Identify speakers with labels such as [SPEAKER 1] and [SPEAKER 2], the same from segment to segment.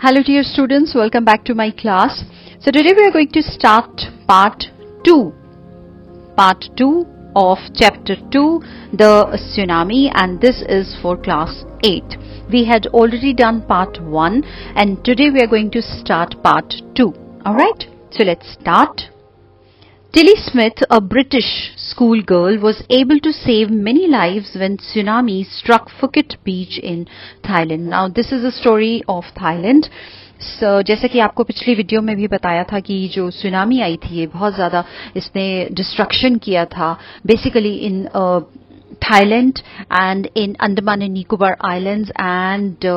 [SPEAKER 1] Hello dear students, welcome back to my class. So today we are going to start part 2 of chapter 2, the tsunami, and this is for class 8. We had already done part 1 and today we are going to start part 2. Alright, so let's start. Tilly Smith, a British schoolgirl, was able to save many lives when tsunami struck Phuket beach in Thailand. Now this is a story of Thailand. So, जैसा कि आपको पिछली video में भी बताया था कि जो सुनामी आई थी ये बहुत ज़्यादा इसने डिस्ट्रक्शन किया था basically in Thailand and in Andaman and Nicobar islands and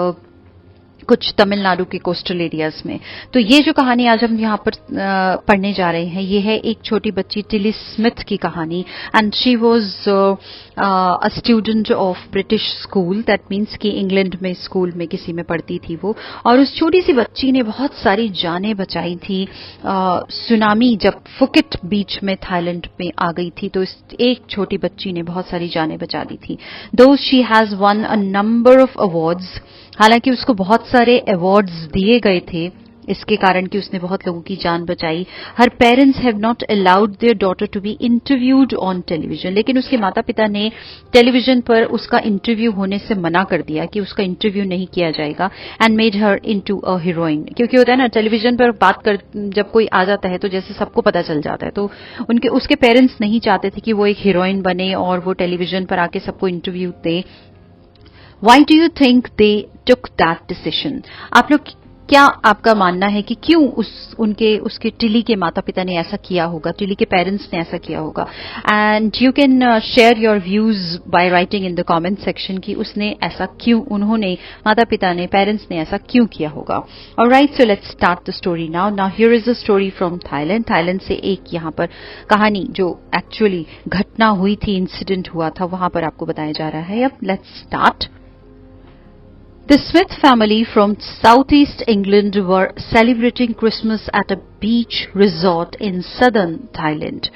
[SPEAKER 1] कुछ तमिलनाडु के कोस्टल एरियाज में। तो ये जो कहानी आज हम यहाँ पर पढ़ने जा रहे हैं ये है एक छोटी बच्ची टिली स्मिथ की कहानी and she was a student of British school, that means कि इंग्लैंड में स्कूल में किसी में पढ़ती थी वो, और उस छोटी सी बच्ची ने बहुत सारी जानें बचाई थी। सुनामी जब फुकेट बीच में थाईलैंड में आ गई थी तो इस एक छोटी बच्ची ने बहुत सारी जानें बचा दी थी। दो she has one a number of awards, हालांकि उसको बहुत सारे अवार्ड्स दिए गए थे इसके कारण कि उसने बहुत लोगों की जान बचाई। Her parents have not allowed their daughter to be interviewed on television, लेकिन उसके माता पिता ने टेलीविजन पर उसका इंटरव्यू होने से मना कर दिया कि उसका इंटरव्यू नहीं किया जाएगा and made her into a heroine. क्योंकि होता है ना टेलीविजन पर बात कर जब कोई आ जाता है तो जैसे सबको पता चल जाता है, तो उसके पेरेंट्स नहीं चाहते थे कि वो एक हीरोइन बने और वो टेलीविजन पर आके सबको interview they. Why do you think they took that decision? आप लोग क्या आपका मानना है कि क्यों उसके टिली के माता पिता ने ऐसा किया होगा, टिली के पेरेंट्स ने ऐसा किया होगा? And you can share your views by writing in the comment section कि उसने ऐसा क्यों, उन्होंने माता पिता ने पेरेंट्स ने ऐसा क्यों किया होगा। Alright, so let's start the story now. Now here is a story from Thailand. Thailand से एक यहाँ पर कहानी जो एक्चुअली घटना हुई थी, इंसिडेंट हुआ था, वहां पर आपको बताया जा रहा है। अब let's start. The Smith family from southeast England were celebrating Christmas at a beach resort in southern Thailand.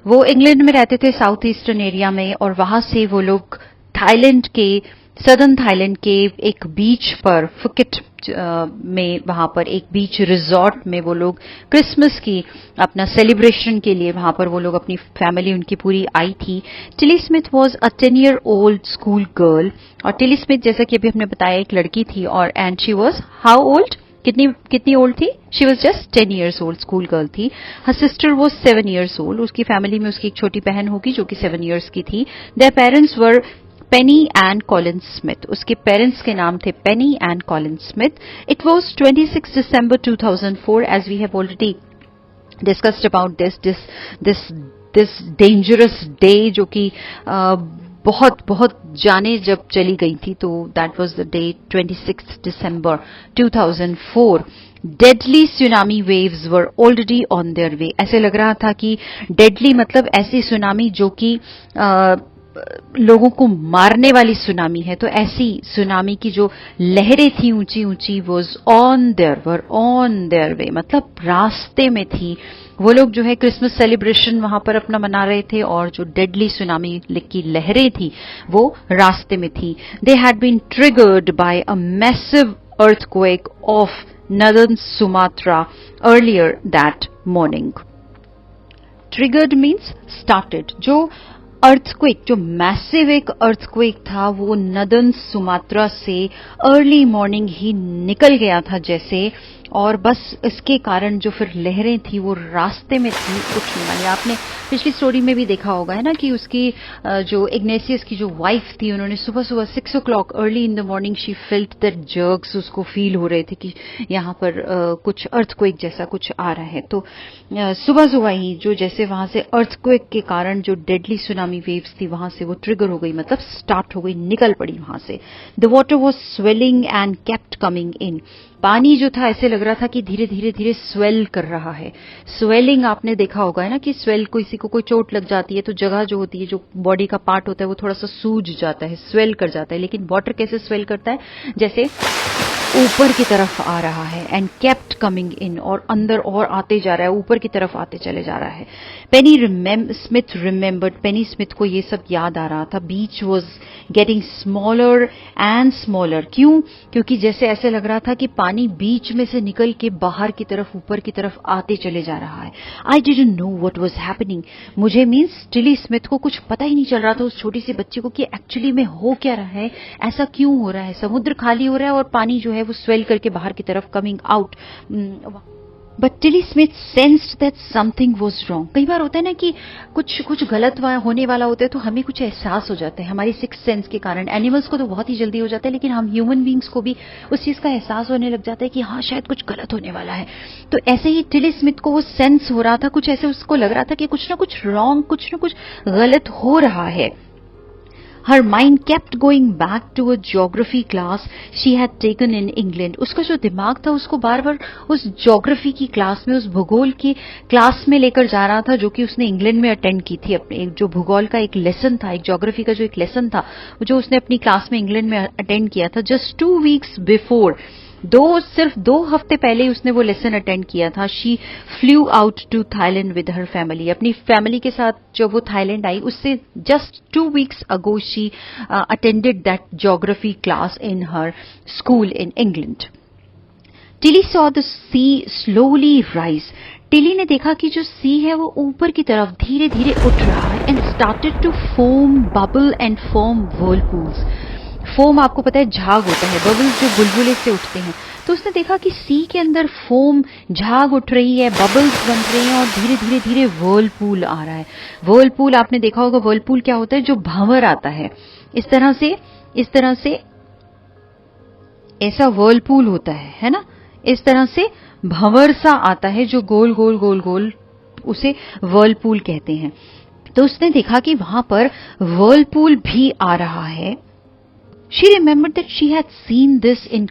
[SPEAKER 1] वो इंग्लैंड में रहते थे साउथ ईस्टर्न एरिया में और वहां से वो लोग थाईलैंड के सदर्न थाईलैंड के एक बीच पर फुकेट में वहां पर एक बीच रिजॉर्ट में वो लोग क्रिसमस की अपना सेलिब्रेशन के लिए वहां पर वो लोग अपनी फैमिली उनकी पूरी आई थी। Tilly Smith was a 10-year old school girl, और टिली स्मिथ जैसा कि अभी हमने बताया एक लड़की थी, और and she was how old, कितनी ओल्ड थी? She was just 10 years old, school girl थी। Her sister was 7 years old, उसकी फैमिली में उसकी एक छोटी बहन होगी जो कि 7 years की थी। Their parents were Penny and Colin Smith, उसके पेरेंट्स के नाम थे Penny and Colin Smith. It was 26 December 2004, as we have already discussed about this dangerous day, जो कि बहुत जाने जब चली गई थी, तो that was the day 26 December 2004। Deadly tsunami waves were already on their way. ऐसे लग रहा था कि डेडली मतलब ऐसी सुनामी जो कि लोगों को मारने वाली सुनामी है, तो ऐसी सुनामी की जो लहरें थी ऊंची ऊंची वॉज ऑन देयर वे, मतलब रास्ते में थी। वो लोग जो है क्रिसमस सेलिब्रेशन वहां पर अपना मना रहे थे और जो डेडली सुनामी की लहरें थी वो रास्ते में थी। They had been triggered by a massive earthquake off northern Sumatra earlier that morning. Triggered means started. जो अर्थक्वेक, जो मैसिव एक अर्थक्वेक था वो नदन सुमात्रा से अर्ली मॉर्निंग ही निकल गया था जैसे, और बस इसके कारण जो फिर लहरें थी वो रास्ते में थी उठने वाली। आपने पिछली स्टोरी में भी देखा होगा है ना कि उसकी जो इग्नेशियस की जो वाइफ थी उन्होंने सुबह 6 o'clock early in the morning she felt that jerks, उसको फील हो रहे थे कि यहाँ पर कुछ अर्थक्वेक जैसा कुछ आ रहा है। तो सुबह ही जो जैसे वहां से अर्थक्वेक के कारण जो डेडली सुनामी वेव्स थी वहां से वो ट्रिगर हो गई, मतलब स्टार्ट हो गई, निकल पड़ी वहां से। The water was swelling and kept coming in. पानी जो था ऐसे लग रहा था कि धीरे धीरे स्वेल कर रहा है। स्वेलिंग आपने देखा होगा है ना कि स्वेल, किसी को कोई चोट लग जाती है तो जगह जो होती है, जो बॉडी का पार्ट होता है वो थोड़ा सा सूज जाता है, स्वेल कर जाता है। लेकिन वाटर कैसे स्वेल करता है? जैसे ऊपर की तरफ आ रहा है, एंड केप्ट कमिंग इन, और अंदर और आते जा रहा है, ऊपर की तरफ आते चले जा रहा है। स्मिथ रिमेम्बर्ड, पेनी स्मिथ को ये सब याद आ रहा था. Beach was getting smaller and smaller. क्यों? क्योंकि जैसे ऐसे लग रहा था कि पानी बीच में से निकल के बाहर की तरफ, ऊपर की तरफ आते चले जा रहा है. I didn't know what was happening. मुझे मीन्स टिली स्मिथ को कुछ पता ही नहीं चल रहा था, उस छोटी सी बच्ची को, कि एक्चुअली में हो क्या रहा है, ऐसा क्यों हो रहा है. समुद्र खाली हो रहा है और पानी जो है वो स्वेल करके बाहर की तरफ coming out. But Tilly Smith sensed that something was wrong. कई बार होता है ना कि कुछ गलत होने वाला होता है तो हमें कुछ एहसास हो जाता है हमारी सिक्स सेंस के कारण. एनिमल्स को तो बहुत ही जल्दी हो जाता है, लेकिन हम ह्यूमन बींग्स को भी उस चीज का एहसास होने लग जाता है कि हाँ शायद कुछ गलत होने वाला है. तो ऐसे ही टिली स्मिथ को वो सेंस हो रहा था, कुछ ऐसे उसको लग रहा था कि कुछ ना कुछ रॉन्ग, कुछ ना कुछ गलत हो रहा है. Her mind kept going back to a geography class she had taken in England. उसका जो दिमाग था उसको बार बार उस ज्योग्राफी की क्लास में, उस भूगोल की क्लास में लेकर जा रहा था जो कि उसने इंग्लैंड में अटेंड की थी. अपने जो भूगोल का एक लेसन था, एक ज्योग्राफी का जो एक लेसन था, जो उसने अपनी क्लास में इंग्लैंड में अटेंड किया था. जस्ट 2 weeks बिफोर, सिर्फ 2 हफ्ते पहले ही उसने वो लेसन अटेंड किया था. She flew out to Thailand with her family. अपनी फैमिली के साथ जब वो थाईलैंड आई, उससे just 2 weeks ago she attended that geography class in her school in England. Tilly saw the sea slowly rise. Tilly ने देखा कि जो सी है वो ऊपर की तरफ धीरे धीरे उठ रहा है. And started to foam, bubble and form whirlpools. Foam आपको पता है झाग होता है, बबल्स जो बुलबुले से उठते हैं. तो उसने देखा कि सी के अंदर फोम, झाग उठ रही है, बबल्स बन रहे हैं और धीरे धीरे धीरे व्हर्लपूल आ रहा है. व्हर्लपूल आपने देखा होगा, व्हर्लपूल क्या होता है, जो भंवर आता है इस तरह से ऐसा व्हर्लपूल होता है ना. इस तरह से भंवर सा आता है जो गोल गोल गोल गोल, उसे व्हर्लपूल कहते हैं. तो उसने देखा कि वहां पर व्हर्लपूल भी आ रहा है. She remembered that she had seen this in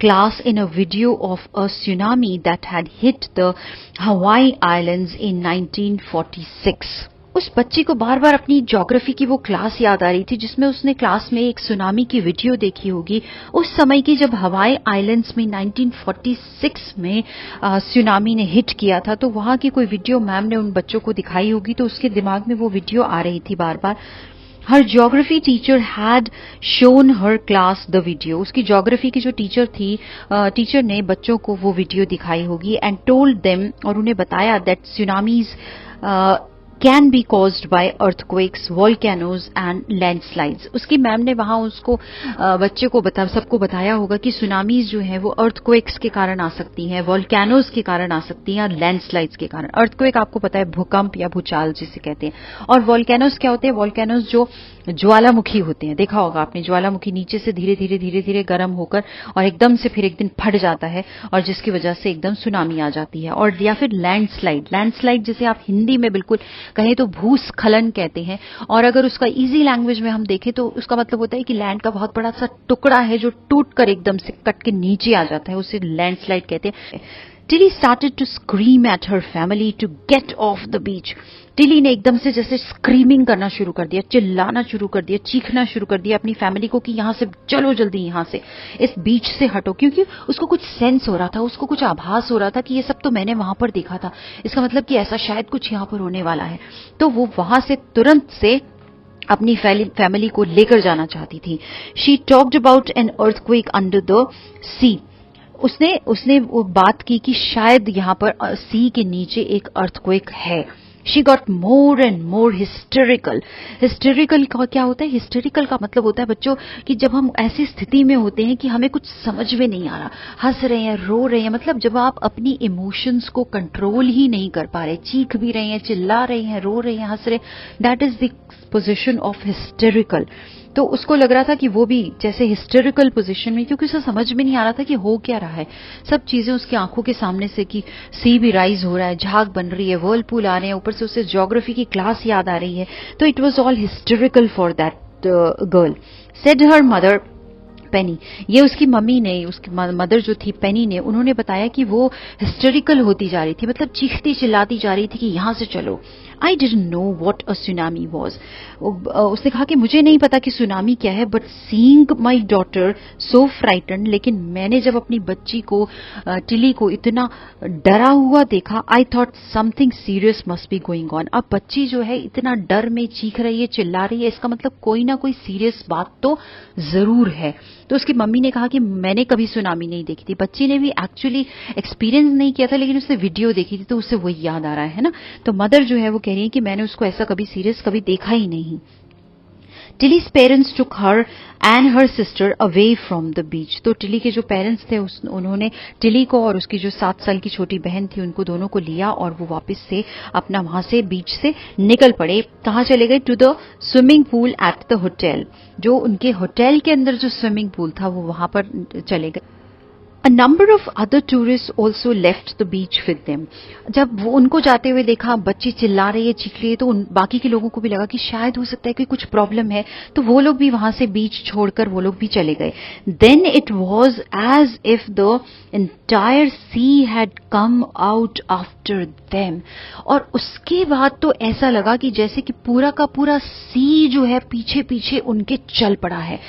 [SPEAKER 1] class in a video of a tsunami that had hit the Hawaii Islands in 1946. उस बच्ची को बार बार अपनी ज्योग्राफी की वो क्लास याद आ रही थी जिसमें उसने क्लास में एक सुनामी की वीडियो देखी होगी, उस समय की जब हवाई आइलैंड्स में 1946 में सुनामी ने हिट किया था. तो वहां की कोई वीडियो मैम ने उन बच्चों को दिखाई होगी, तो उसके दिमाग में वो वीडियो आ रही थी बार बार. Her geography teacher had shown her class the video. उसकी ज्योग्राफी की जो टीचर थी, टीचर ने बच्चों को वो वीडियो दिखाई होगी. एंड टोल्ड देम, और उन्हें बताया, that tsunamis can be caused by earthquakes, volcanoes and landslides. उसकी मैम ने वहां उसको बच्चे को सबको बताया होगा कि सुनामीज जो है वो अर्थक्वेक्स के कारण आ सकती हैं, वॉल्केनोज के कारण आ सकती हैं, और लैंडस्लाइड्स के कारण. अर्थक्वेक आपको पता है भूकंप या भूचाल जिसे कहते हैं, और वॉल्केनोज क्या होते हैं, वॉल्केनोज जो ज्वालामुखी होते हैं, देखा होगा आपने, ज्वालामुखी नीचे से धीरे धीरे धीरे धीरे गर्म होकर और एकदम से फिर एक दिन फट जाता है, और जिसकी वजह से एकदम सुनामी आ जाती है. और या फिर लैंडस्लाइड जिसे आप हिंदी में बिल्कुल कहें तो भूस्खलन कहते हैं. और अगर उसका इजी लैंग्वेज में हम देखें तो उसका मतलब होता है कि लैंड का बहुत बड़ा सा टुकड़ा है जो टूट कर एकदम से कट के नीचे आ जाता है, उसे लैंडस्लाइड कहते हैं. Tilly started to scream at her family to get off the beach. Tilly ने एकदम से जैसे स्क्रीमिंग करना शुरू कर दिया, चिल्लाना शुरू कर दिया, चीखना शुरू कर दिया अपनी फैमिली को कि यहां से चलो, जल्दी यहां से, इस बीच से हटो. क्योंकि उसको कुछ सेंस हो रहा था, उसको कुछ आभास हो रहा था कि ये सब तो मैंने वहां पर देखा था, इसका मतलब कि ऐसा शायद कुछ यहां पर होने वाला है. तो वो वहां से तुरंत से अपनी फैमिली को लेकर जाना चाहती थी. She talked about an earthquake under the sea. उसने वो बात की कि शायद यहां पर सी के नीचे एक अर्थक्वेक है. She got more and more hysterical. Hysterical का क्या होता है, हिस्टेरिकल का मतलब होता है बच्चों कि जब हम ऐसी स्थिति में होते हैं कि हमें कुछ समझ में नहीं आ रहा, हंस रहे हैं, रो रहे हैं, मतलब जब आप अपनी इमोशंस को कंट्रोल ही नहीं कर पा रहे, चीख भी रहे हैं, चिल्ला रहे हैं, रो रहे हैं, हंस रहे, that is the position of hysterical. तो उसको लग रहा था कि वो भी जैसे हिस्टेरिकल पोजीशन में, क्योंकि उसे समझ में नहीं आ रहा था कि हो क्या रहा है. सब चीजें उसकी आंखों के सामने से, कि सी भी राइज हो रहा है, झाग बन रही है, व्हर्लपूल आ रहे हैं, ऊपर से उसे ज्योग्राफी की क्लास याद आ रही है. तो it was all hysterical for that girl. Said her mother Penny. ये उसकी मम्मी ने, उसकी मदर जो थी पेनी ने, उन्होंने बताया कि वो हिस्टेरिकल होती जा रही थी, मतलब चीखती चिल्लाती जा रही थी कि यहां से चलो. I didn't know what a tsunami was. उसने कहा कि मुझे नहीं पता कि सुनामी क्या है, but seeing my daughter so frighten, लेकिन मैंने जब अपनी बच्ची को टिली को इतना डरा हुआ देखा, I thought something serious must be going on. अब बच्ची जो है इतना डर में चीख रही है, चिल्ला रही है, इसका मतलब कोई ना कोई सीरियस बात तो जरूर है। तो उसकी मम्मी ने कहा कि मैंने कभी सुनामी नहीं देखी थी। बच्ची ने भी एक्चुअली एक्सपीरियंस नहीं किया था, लेकिन उसने वीडियो देखी थी तो उससे वही याद आ रहा है ना। तो मदर जो है वो कह रही है कि मैंने उसको ऐसा कभी सीरियस कभी देखा ही नहीं। Tilly's parents took her and her sister away from the beach. तो टिली के जो पेरेंट्स थे उन्होंने टिली को और उसकी जो 7 साल की छोटी बहन थी उनको दोनों को लिया और वो वापस से अपना वहां से बीच से निकल पड़े। कहाँ चले गए? To the swimming pool at the hotel. जो उनके होटल के अंदर जो स्विमिंग पूल था वो वहां पर चले गए। A number of other tourists also left the beach with them. जब वो उनको जाते हुए देखा, बच्ची चिल्ला रही है, चीख रही है, तो बाकी के लोगों को भी लगा कि शायद हो सकता है कि कुछ प्रॉब्लम है, तो वो लोग भी वहां से बीच छोड़कर वो लोग भी चले गए। Then it was as if the entire sea had come out after them. और उसके बाद तो ऐसा लगा कि जैसे कि पूरा का पूरा सी जो है पीछे पीछे उनके चल पड़ा है।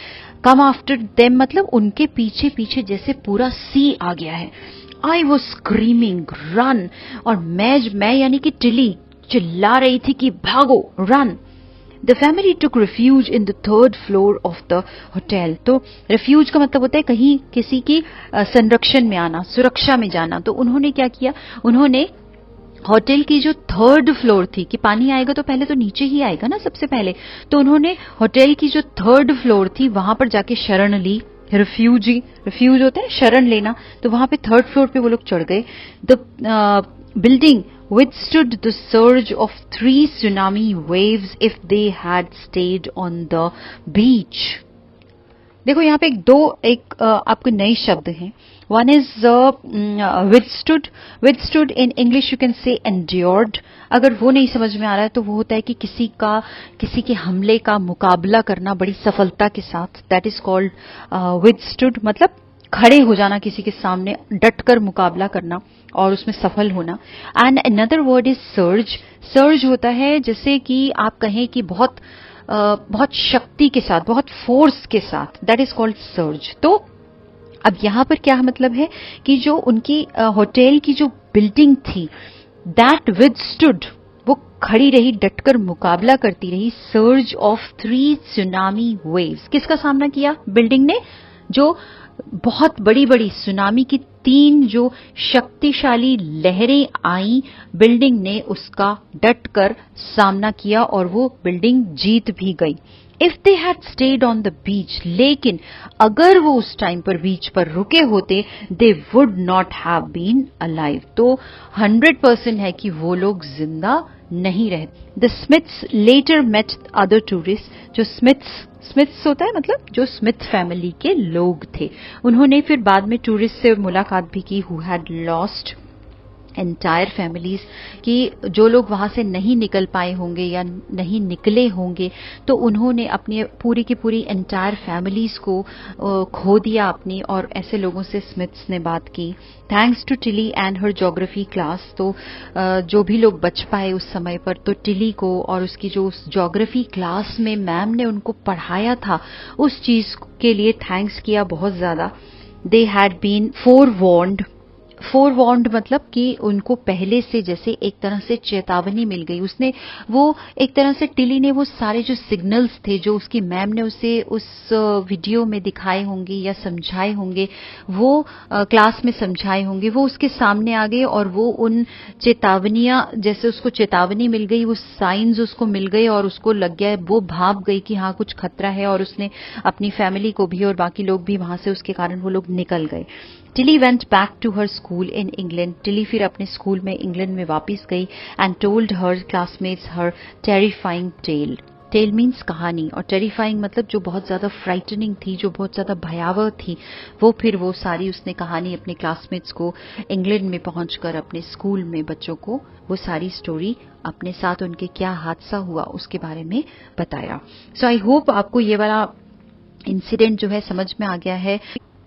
[SPEAKER 1] कम आफ्टर देम मतलब उनके पीछे पीछे जैसे पूरा सी आ गया है। आई वॉज स्क्रीमिंग रन, और मैं यानी कि टिली चिल्ला रही थी कि भागो, run. The family took refuge in the 3rd floor of the hotel. तो रिफ्यूज का मतलब होता है कहीं किसी की संरक्षण में आना, सुरक्षा में जाना। तो उन्होंने क्या किया, उन्होंने होटल की जो 3rd फ्लोर थी, कि पानी आएगा तो पहले तो नीचे ही आएगा ना सबसे पहले, तो उन्होंने होटल की जो 3rd फ्लोर थी वहां पर जाके शरण ली। रिफ्यूज होता है शरण लेना, तो वहां पे 3rd फ्लोर पे वो लोग चढ़ गए। The building withstood the surge of 3 tsunami waves if they had stayed on the beach. देखो यहाँ पे एक आपको नए शब्द हैं। One is withstood in English you can say endured. अगर वो नहीं समझ में आ रहा है तो वो होता है कि किसी के हमले का मुकाबला करना बड़ी सफलता के साथ, दैट इज कॉल्ड विथस्टूड। मतलब खड़े हो जाना किसी के सामने, डटकर मुकाबला करना और उसमें सफल होना। And another word is surge. Surge होता है जैसे कि आप कहें कि बहुत शक्ति के साथ, बहुत फोर्स के साथ, दैट इज कॉल्ड सर्ज। तो अब यहां पर क्या मतलब है कि जो उनकी होटल की जो बिल्डिंग थी, दैट विथस्टूड, वो खड़ी रही, डटकर मुकाबला करती रही, सर्ज ऑफ 3 सुनामी वेव्स। किसका सामना किया बिल्डिंग ने? जो बहुत बड़ी बड़ी सुनामी की 3 जो शक्तिशाली लहरें आई, बिल्डिंग ने उसका डटकर सामना किया और वो बिल्डिंग जीत भी गई। If they had stayed on the beach, लेकिन अगर वो उस टाइम पर बीच पर रुके होते, they would not have been alive. तो 100% है कि वो लोग जिंदा नहीं रहते। The Smiths later met other tourist. जो स्मिथ्स होता है मतलब जो स्मिथ फैमिली के लोग थे, उन्होंने फिर बाद में टूरिस्ट से मुलाकात भी की who had lost entire families, कि जो लोग वहां से नहीं निकल पाए होंगे या नहीं निकले होंगे, तो उन्होंने अपनी पूरी की पूरी एंटायर फैमिलीज को खो दिया अपनी। और ऐसे लोगों से स्मिथ्स ने बात की। Thanks to Tilly and her geography class. तो जो भी लोग बच पाए उस समय पर, तो टिली को और उसकी जो उस ज्योग्राफी क्लास में मैम ने उनको पढ़ाया था, उस चीज के लिए थैंक्स किया बहुत ज्यादा। दे हैड बीन फोरवॉर्न्ड मतलब कि उनको पहले से जैसे एक तरह से चेतावनी मिल गई। उसने वो एक तरह से टिली ने वो सारे जो सिग्नल्स थे जो उसकी मैम ने उसे उस वीडियो में दिखाए होंगे या समझाए होंगे, वो क्लास में समझाए होंगे, वो उसके सामने आ गए और वो उन चेतावनियां, जैसे उसको चेतावनी मिल गई, वो साइंस उसको मिल गए और उसको लग गया, वो भाप गई कि हाँ कुछ खतरा है, और उसने अपनी फैमिली को भी और बाकी लोग भी वहां से उसके कारण वो लोग निकल गए। Tilly went back to her school in England. Tilly फिर अपने स्कूल में इंग्लैंड में वापस गई and told her classmates her terrifying tale. Tale means कहानी, और टेरिफाइंग मतलब जो बहुत ज्यादा फ्राइटनिंग थी, जो बहुत ज्यादा भयावह थी, वो सारी उसने कहानी अपने क्लासमेट्स को इंग्लैंड में पहुंचकर अपने स्कूल में बच्चों को वो सारी स्टोरी अपने साथ उनके क्या हादसा हुआ उसके बारे में बताया। सो आई होप आपको ये वाला इंसिडेंट जो है समझ में आ गया है।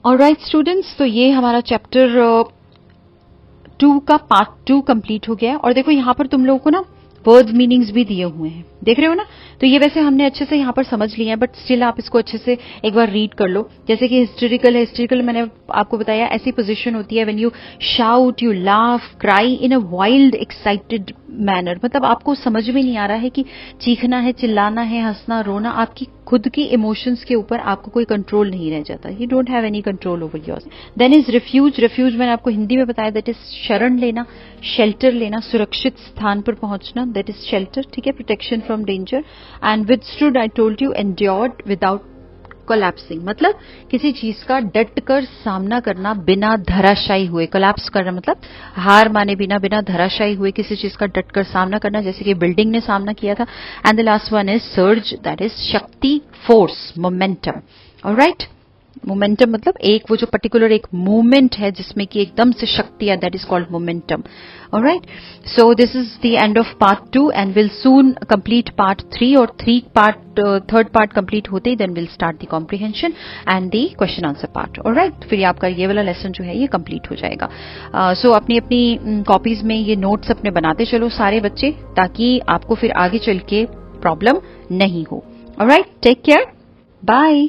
[SPEAKER 1] ऑलराइट स्टूडेंट्स, तो ये हमारा चैप्टर 2 का पार्ट 2 कंप्लीट हो गया। और देखो यहाँ पर तुम लोगों को ना वर्ड मीनिंग्स भी दिए हुए हैं, देख रहे हो ना। तो ये वैसे हमने अच्छे से यहाँ पर समझ लिया है, बट स्टिल आप इसको अच्छे से एक बार रीड कर लो। जैसे कि हिस्टेरिकल है, हिस्टेरिकल मैंने आपको बताया ऐसी पोजीशन होती है when you shout, you laugh, cry in a wild excited manner, मतलब आपको समझ में नहीं आ रहा है कि चीखना है, चिल्लाना है, हंसना, रोना, आपकी खुद की इमोशंस के ऊपर आपको कोई कंट्रोल नहीं रह जाता, you don't have any control over yours. Then is refuge, refuge मैंने आपको हिंदी में बताया, दैट इज शरण लेना, शेल्टर लेना, सुरक्षित स्थान पर पहुंचना, दैट इज शेल्टर, ठीक है, protection from danger. And withstood, I told you, endured without collapsing, मतलब किसी चीज का डट कर सामना करना बिना धराशायी हुए। कोलैप्स करना मतलब हार माने बिना, बिना धराशायी हुए किसी चीज का डट कर सामना करना, जैसे कि बिल्डिंग ने सामना किया था। And the last one is surge, that is शक्ति, फोर्स, मोमेंटम। ऑलराइट, मोमेंटम मतलब एक वो जो पर्टिकुलर एक मूवमेंट है जिसमें कि एकदम से शक्ति है, that is called momentum. Alright, so this is the end of part 2 and will soon complete part 3, और थर्ड पार्ट कंप्लीट होते ही then will start the comprehension and the question answer part. Alright, फिर आपका ये वाला lesson जो है ये कंप्लीट हो जाएगा। सो अपनी अपनी कॉपीज में ये नोट्स अपने बनाते चलो सारे बच्चे, ताकि आपको फिर आगे चल के प्रॉब्लम नहीं हो। Alright, take care, bye.